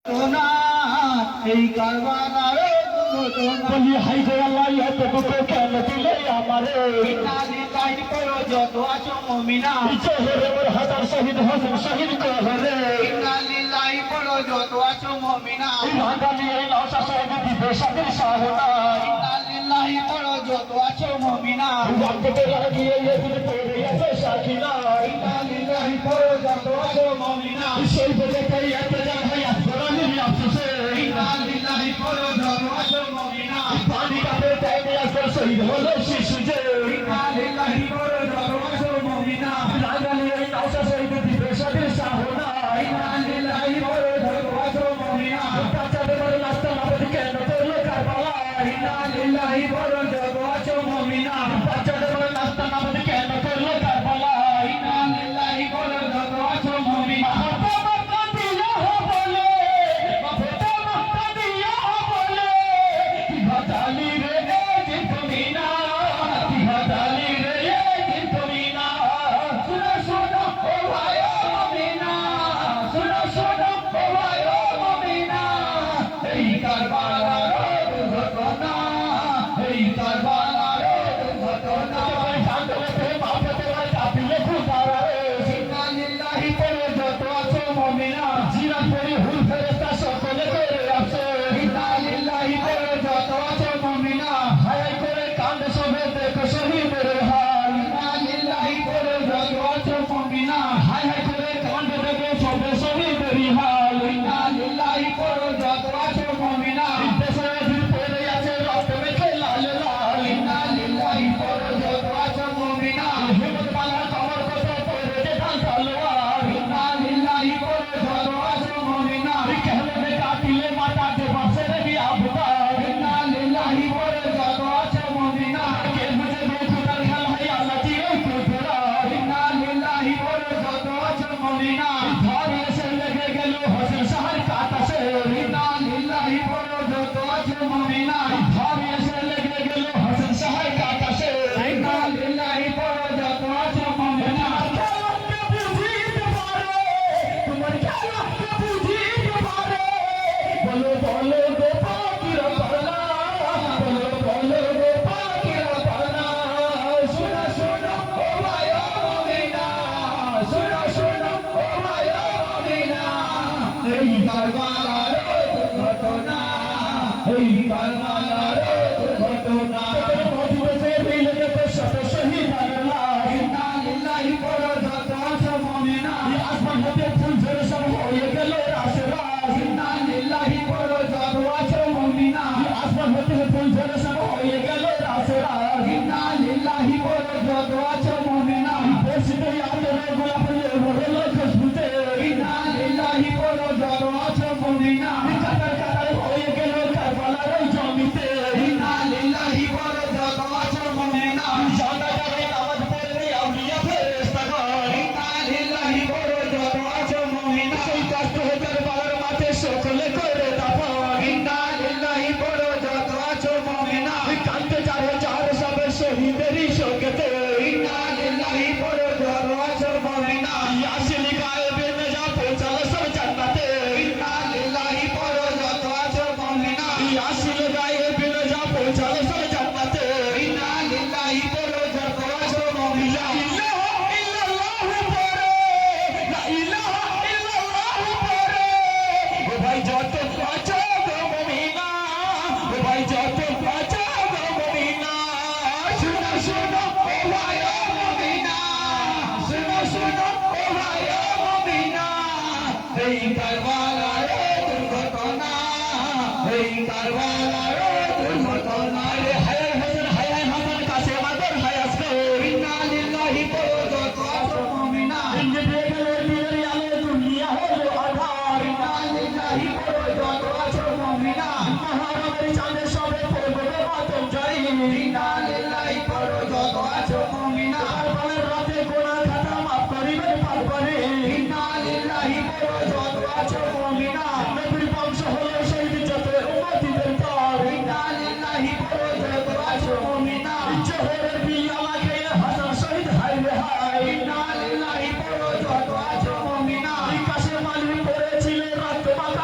এই কারবালার বলি হাই গো আল্লাহ এত দুঃখ কেন দিলে আমারে লাইন করো যত আছো মমিনা জোহরে মোর হাজার শহীদ হোসেন শহীদ কোহরে লাইন করো যত আছো মমিনা বাঙালি এই নশা শহীদ দিবে সাদের শাহনাই লাইন করো যত আছো মমিনা রক্তে লাগিয়ে এদিন পড়ে আছে সাকিনা লাইন করো যত আছো মমিনা সেই বলে তাই এত জান ভাই আসরানি আফসোসে লাইন করো যত আছো মমিনা পানি কাপে তাইতে আসর শহীদ হলো শিশু যে লাইন করো যত আছো মমিনা বাঙালি এই নশা শহীদ দিবে সাদের শাহনাই লাইন করো যত আছো মমিনা বাচ্চাদের বড় নাস্তা আমাদের কেন করলো কারবালায় লাইন করো যত আছো মমিনা বাচ্চাদের বড় নাস্তা আমাদের কেন করলো কারবালায় লাইন করো যত আছো মমিনা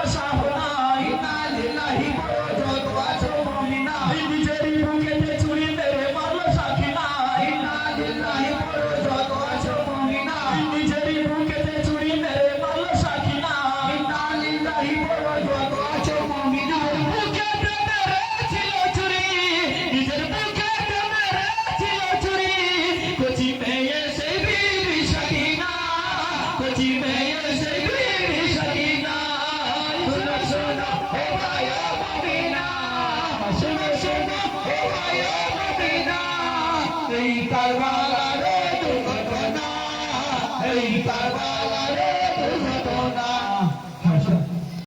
সাহস এই কারবালারে দুর্ঘটনা এই কারবালা